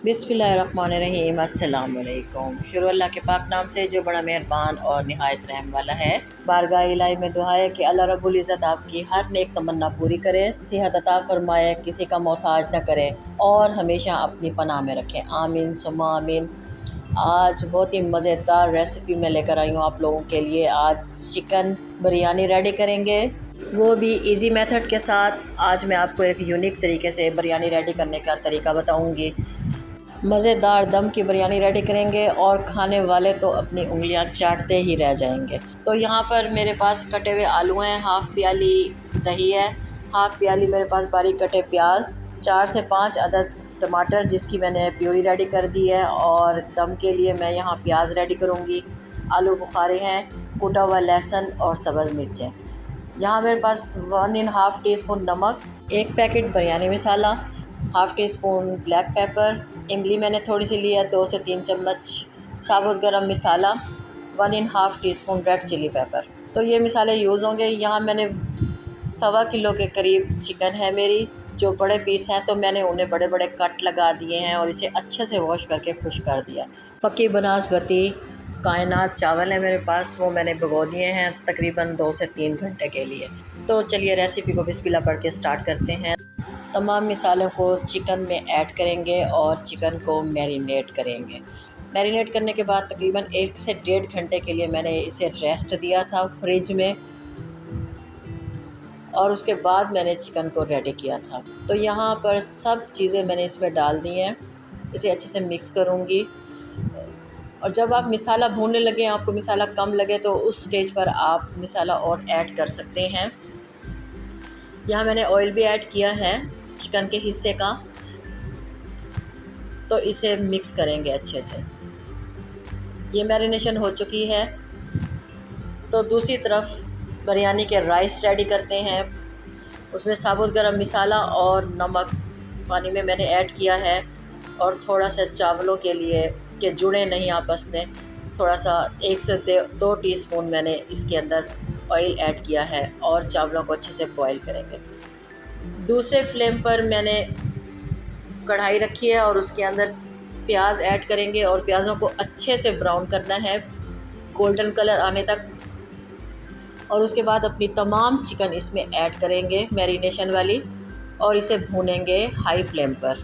बिस्मिल्लाहिर्रहमानिर्रहीम। अस्सलाम वालेकुम। शुरू अल्लाह के पाक नाम से जो बड़ा मेहरबान और निहायत रहम वाला है। बारगाह इलाही में दुआ है कि अल्लाह रब्बुल इज़्ज़त आपकी हर नेक तमन्ना पूरी करे, सेहत अता फरमाए, किसी का मोहताज न करे और हमेशा अपनी पनाह में रखे। आमीन सुम्मा आमीन। आज बहुत ही मज़ेदार रेसिपी मैं लेकर आई हूँ आप लोगों के लिए। आज चिकन बिरयानी रेडी करेंगे, वो भी इजी मेथड के साथ। आज मैं आपको एक यूनिक तरीके से बिरयानी रेडी करने का तरीका बताऊंगी। मज़ेदार दम की बिरयानी रेडी करेंगे और खाने वाले तो अपनी उंगलियां चाटते ही रह जाएंगे। तो यहाँ पर मेरे पास कटे हुए आलू हैं, हाफ़ प्याली दही है, हाफ़ प्याली मेरे पास बारीक कटे प्याज, 4 से 5 अदद टमाटर जिसकी मैंने प्यूरी रेडी कर दी है, और दम के लिए मैं यहाँ प्याज रेडी करूँगी। आलू बुखारे हैं, कूटा हुआ लहसुन और सब्ज़ मिर्चें। यहाँ मेरे पास 1½ टीस्पून नमक, 1 packet biryani masala, half teaspoon black pepper, इमली मैंने थोड़ी सी ली है, 2 से 3 चम्मच साबुत गरम मसाला, 1½ टीस्पून रेड चिली पेपर। तो ये मसाले यूज़ होंगे। यहाँ मैंने 1.25 किलो के करीब चिकन है मेरी, जो बड़े पीस हैं तो मैंने उन्हें बड़े बड़े कट लगा दिए हैं और इसे अच्छे से वॉश करके खुश कर दिया। पक्की बनास्पति कायनात चावल है मेरे पास, वो मैंने भिगो दिए हैं तकरीबन 2 से 3 घंटे के लिए। तो चलिए रेसिपी को बिस्मिल्लाह पढ़ के स्टार्ट करते हैं। तमाम मसालों को चिकन में ऐड करेंगे और चिकन को मैरिनेट करेंगे। मैरिनेट करने के बाद तकरीबन 1 से 1.5 घंटे के लिए मैंने इसे रेस्ट दिया था फ्रिज में, और उसके बाद मैंने चिकन को रेडी किया था। तो यहाँ पर सब चीज़ें मैंने इसमें डाल दी हैं, इसे अच्छे से मिक्स करूँगी। और जब आप मसाला भूनने लगें, आपको मसाला कम लगे तो उस स्टेज पर आप मसाला और ऐड कर सकते हैं। यहाँ मैंने ऑयल भी ऐड किया है चिकन के हिस्से का, तो इसे मिक्स करेंगे अच्छे से। ये मैरिनेशन हो चुकी है। तो दूसरी तरफ बिरयानी के राइस रेडी करते हैं। उसमें साबुत गरम मसाला और नमक पानी में मैंने ऐड किया है, और थोड़ा सा चावलों के लिए कि जुड़े नहीं आपस में, थोड़ा सा 1 से 2 टीस्पून मैंने इसके अंदर ऑयल ऐड किया है, और चावलों को अच्छे से बॉईल करेंगे। दूसरे फ्लेम पर मैंने कढ़ाई रखी है और उसके अंदर प्याज ऐड करेंगे, और प्याज़ों को अच्छे से ब्राउन करना है गोल्डन कलर आने तक। और उसके बाद अपनी तमाम चिकन इसमें ऐड करेंगे मैरिनेशन वाली, और इसे भूनेंगे हाई फ्लेम पर।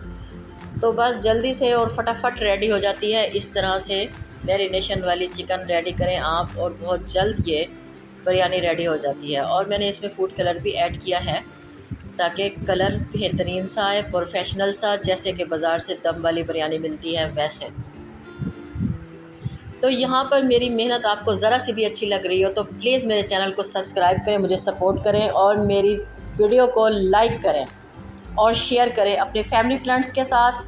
तो बस जल्दी से और फटाफट रेडी हो जाती है। इस तरह से मैरिनेशन वाली चिकन रेडी करें आप, और बहुत जल्द ये बिरयानी रेडी हो जाती है। और मैंने इसमें फूड कलर भी ऐड किया है ताकि कलर बेहतरीन सा आए, प्रोफेशनल सा, जैसे कि बाज़ार से दम वाली बिरयानी मिलती है वैसे। तो यहाँ पर मेरी मेहनत आपको ज़रा सी भी अच्छी लग रही हो तो प्लीज़ मेरे चैनल को सब्सक्राइब करें, मुझे सपोर्ट करें, और मेरी वीडियो को लाइक करें और शेयर करें अपने फैमिली फ्रेंड्स के साथ,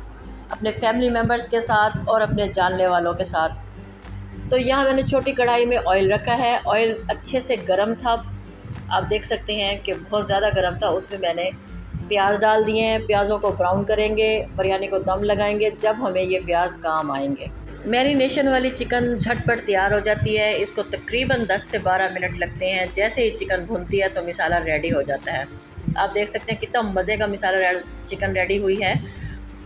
अपने फैमिली मेम्बर्स के साथ, और अपने जानने वालों के साथ। तो यहाँ मैंने छोटी कढ़ाई में ऑयल रखा है। ऑयल अच्छे से गर्म था, आप देख सकते हैं कि बहुत ज़्यादा गर्म था। उसमें मैंने प्याज डाल दिए हैं। प्याज़ों को ब्राउन करेंगे, बिरयानी को दम लगाएंगे जब हमें ये प्याज काम आएंगे। मैरिनेशन वाली चिकन झटपट तैयार हो जाती है। इसको तकरीबन 10 से 12 मिनट लगते हैं। जैसे ही चिकन भुनती है तो मसाला रेडी हो जाता है। आप देख सकते हैं कितना मज़े का मसाला चिकन रेडी हुई है।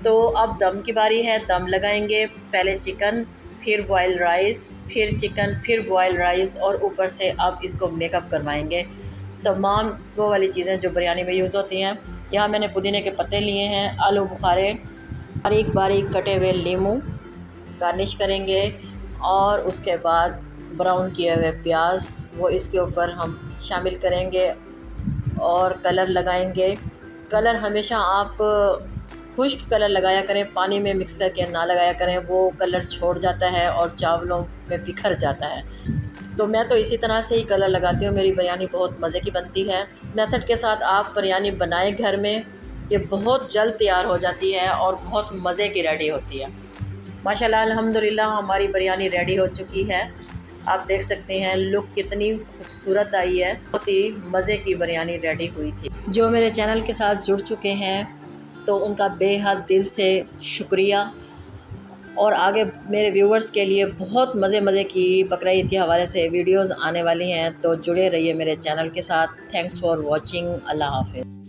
तो अब दम की बारी है, दम लगाएंगे। पहले चिकन, फिर बॉयल राइस, फिर चिकन, फिर बॉयल राइस, और ऊपर से अब इसको मेकअप करवाएंगे तमाम वो वाली चीज़ें जो बिरयानी में यूज़ होती हैं। यहाँ मैंने पुदीने के पत्ते लिए हैं, आलू बुखारे, बारीक बारीक कटे हुए नींबू गार्निश करेंगे, और उसके बाद ब्राउन किए हुए प्याज वो इसके ऊपर हम शामिल करेंगे, और कलर लगाएंगे। कलर हमेशा आप खुश्क कलर लगाया करें, पानी में मिक्स करके ना लगाया करें, वो कलर छोड़ जाता है और चावलों में बिखर जाता है। तो मैं तो इसी तरह से ही कलर लगाती हूँ। मेरी बिरयानी बहुत मज़े की बनती है। मेथड के साथ आप बिरयानी बनाएं घर में, ये बहुत जल्द तैयार हो जाती है और बहुत मज़े की रेडी होती है। माशाल्लाह अल्हम्दुलिल्लाह हमारी बिरयानी रेडी हो चुकी है। आप देख सकते हैं लुक कितनी खूबसूरत आई है। बहुत ही मज़े की बिरयानी रेडी हुई थी। जो मेरे चैनल के साथ जुड़ चुके हैं तो उनका बेहद दिल से शुक्रिया, और आगे मेरे व्यूवर्स के लिए बहुत मज़े की बकरीद के हवाले से वीडियोस आने वाली हैं। तो जुड़े रहिए मेरे चैनल के साथ। Thanks for watching. अल्लाह हाफ़िज़।